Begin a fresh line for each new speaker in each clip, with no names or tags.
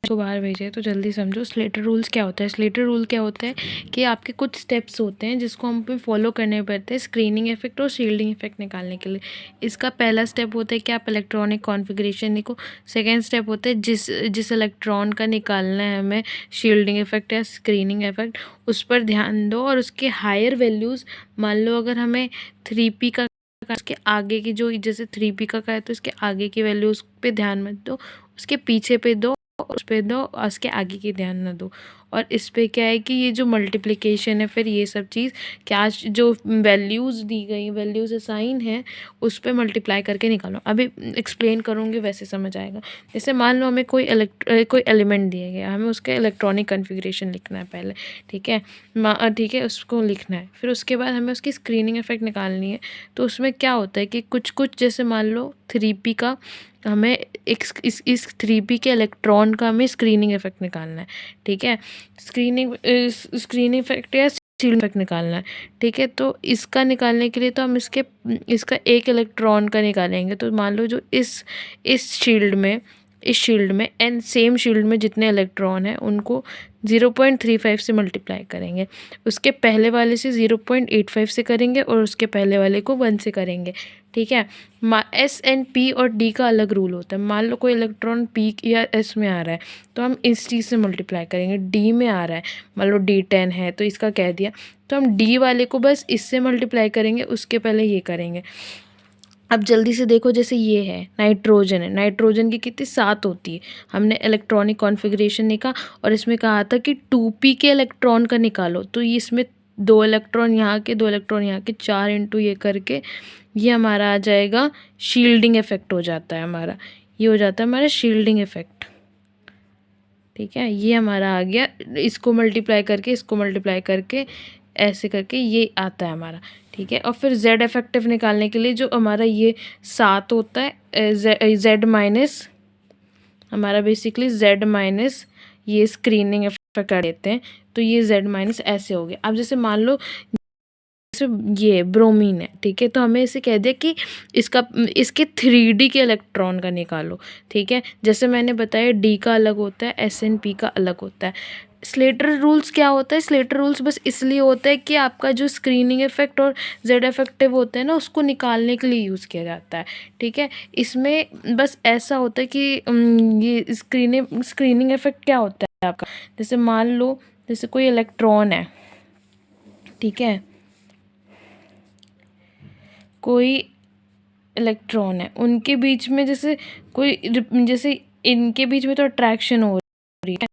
को बाहर भेजे तो जल्दी समझो। स्लेटर रूल्स क्या होता है? स्लेटर रूल क्या होता है कि आपके कुछ स्टेप्स होते हैं जिसको हम फॉलो करने पड़ते हैं स्क्रीनिंग इफेक्ट और शील्डिंग इफेक्ट निकालने के लिए। इसका पहला स्टेप होता है कि आप इलेक्ट्रॉनिक कॉन्फ़िगरेशन लिखो। सेकेंड स्टेप होता है जिस इलेक्ट्रॉन का निकालना है हमें शील्डिंग इफेक्ट या स्क्रीनिंग इफेक्ट, उस पर ध्यान दो और उसके हायर वैल्यूज़, मान लो अगर हमें 3p का उसके आगे की जो, जैसे 3p का है तो इसके आगे की वैल्यू उस पर ध्यान मत दो, उसके पीछे पे दो, उस पे दो, और उसके आगे की ध्यान ना दो। और इस पे क्या है कि ये जो मल्टीप्लिकेशन है, फिर ये सब चीज़ क्या जो वैल्यूज़ दी गई, वैल्यूज़ असाइन है, उस पे मल्टीप्लाई करके निकालो। अभी एक्सप्लेन करूँगी वैसे समझ आएगा। जैसे मान लो हमें कोई एलिमेंट दिया गया, हमें उसका इलेक्ट्रॉनिक कन्फिग्रेशन लिखना है पहले, ठीक है, ठीक है, उसको लिखना है। फिर उसके बाद हमें उसकी स्क्रीनिंग इफेक्ट निकालनी है। तो उसमें क्या होता है कि कुछ जैसे मान लो 3p का हमें इस 3p के इलेक्ट्रॉन का हमें स्क्रीनिंग इफेक्ट निकालना है, ठीक है, स्क्रीनिंग इफेक्ट या शील्ड इफेक्ट निकालना है, ठीक है। तो इसका निकालने के लिए तो हम इसका एक इलेक्ट्रॉन का निकालेंगे। तो मान लो जो इस शील्ड में एन सेम शील्ड में जितने इलेक्ट्रॉन हैं उनको 0.35 से मल्टीप्लाई करेंगे, उसके पहले वाले से 0.85 से करेंगे और उसके पहले वाले को 1 से करेंगे, ठीक है। एस एंड पी और डी का अलग रूल होता है। मान लो कोई इलेक्ट्रॉन पी या एस में आ रहा है तो हम इस चीज़ से मल्टीप्लाई करेंगे। डी में आ रहा है, मान लो D10 है तो इसका कह दिया, तो हम डी वाले को बस इससे मल्टीप्लाई करेंगे, उसके पहले ये करेंगे। अब जल्दी से देखो, जैसे ये है नाइट्रोजन है, नाइट्रोजन की कितनी 7 होती है। हमने इलेक्ट्रॉनिक कॉन्फ़िगरेशन लिखा और इसमें कहा था कि 2p के इलेक्ट्रॉन का निकालो। तो ये इसमें 2 इलेक्ट्रॉन यहाँ के, 2 इलेक्ट्रॉन यहाँ के, 4 इंटू ये करके ये हमारा आ जाएगा शील्डिंग इफेक्ट हो जाता है हमारा। ये हो जाता है हमारा शील्डिंग इफेक्ट, ठीक है। ये हमारा आ गया, इसको मल्टीप्लाई करके ऐसे करके ये आता है हमारा, ठीक है। और फिर जेड इफेक्टिव निकालने के लिए जो हमारा ये 7 होता है, जेड माइनस हमारा बेसिकली जेड माइनस ये स्क्रीनिंग इफेक्ट कर देते हैं, तो ये जेड माइनस ऐसे हो गया। अब जैसे मान लो ये ब्रोमीन है, ठीक है, तो हमें इसे कह दिया कि इसके 3D के इलेक्ट्रॉन का निकालो, ठीक है। जैसे मैंने बताया डी का अलग होता है, एस एंड पी का अलग होता है। स्लेटर रूल्स क्या होता है? स्लेटर रूल्स बस इसलिए होता है कि आपका जो स्क्रीनिंग इफेक्ट और जेड इफेक्टिव होता है ना, उसको निकालने के लिए यूज़ किया जाता है, ठीक है। इसमें बस ऐसा होता है कि ये स्क्रीनिंग इफेक्ट क्या होता है आपका, जैसे मान लो जैसे कोई इलेक्ट्रॉन है, ठीक है, कोई इलेक्ट्रॉन है, उनके बीच में जैसे जैसे इनके बीच में तो अट्रैक्शन हो रही है,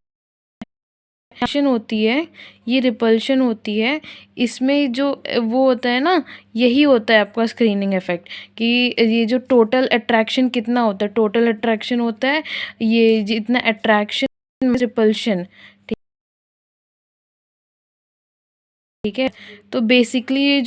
अट्रैक्शन होती है, ये रिपल्शन होती है। इसमें जो वो होता है ना, यही होता है आपका स्क्रीनिंग इफेक्ट, कि ये जो टोटल अट्रैक्शन कितना होता है, टोटल अट्रैक्शन होता है ये जितना अट्रैक्शन रिपल्शन, ठीक है। तो बेसिकली ये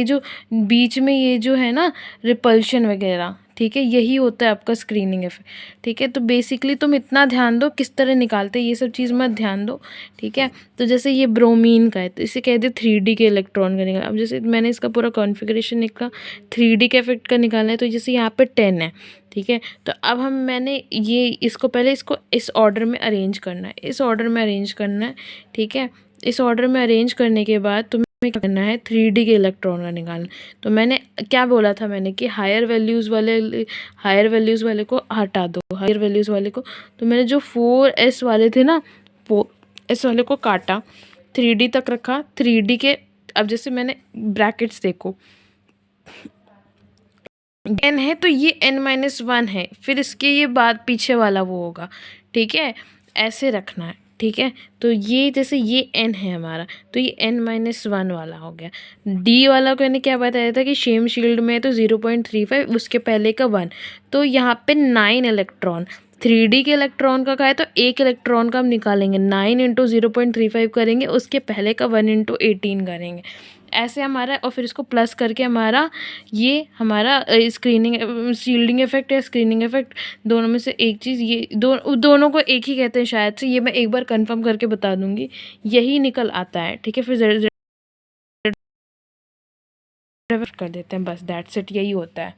जो बीच में ये जो है ना रिपल्शन वगैरह, ठीक है, यही होता है आपका स्क्रीनिंग इफेक्ट, ठीक है। तो बेसिकली तुम इतना ध्यान दो किस तरह निकालते हैं, ये सब चीज़ मत ध्यान दो, ठीक है। तो जैसे ये ब्रोमीन का है तो इसे कहते हैं 3D के इलेक्ट्रॉन का निकाल। अब जैसे मैंने इसका पूरा कॉन्फ़िगरेशन निकाला, 3D के इफेक्ट का निकालना है, तो जैसे यहाँ पे 10 है, ठीक है। तो अब मैंने ये इसको पहले इसको इस ऑर्डर में अरेंज करना है, इस ऑर्डर में अरेंज करना है, ठीक है। इस ऑर्डर में अरेंज करने के बाद तुम्हें क्या करना है, 3D के इलेक्ट्रॉन का निकालना। तो मैंने क्या बोला था, मैंने कि हायर वैल्यूज़ वाले को हटा दो, हायर वैल्यूज़ वाले को। तो मैंने जो 4s वाले थे ना, 4s वाले को काटा, 3D तक रखा, 3D के। अब जैसे मैंने ब्रैकेट्स देखो, n है तो ये n-1 है, फिर इसके ये बाद पीछे वाला वो होगा, ठीक है, ऐसे रखना है, ठीक है। तो ये जैसे ये n है हमारा, तो ये n-1 वाला हो गया। d वाला को मैंने क्या बताया था कि सेम शील्ड में है तो 0.35, उसके पहले का 1, तो यहाँ पे 9 इलेक्ट्रॉन, 3D के इलेक्ट्रॉन का है तो एक इलेक्ट्रॉन का हम निकालेंगे, 9 इंटू 0.35 करेंगे, उसके पहले का 1 इंटू 18 करेंगे, ऐसे हमारा। और फिर इसको प्लस करके हमारा ये हमारा स्क्रीनिंग शील्डिंग इफेक्ट या स्क्रीनिंग इफेक्ट, दोनों में से एक चीज़, ये दोनों को एक ही कहते हैं शायद से, ये मैं एक बार कंफर्म करके बता दूंगी, यही निकल आता है, ठीक है। फिर कर देते हैं, बस दैट्स इट, यही होता है।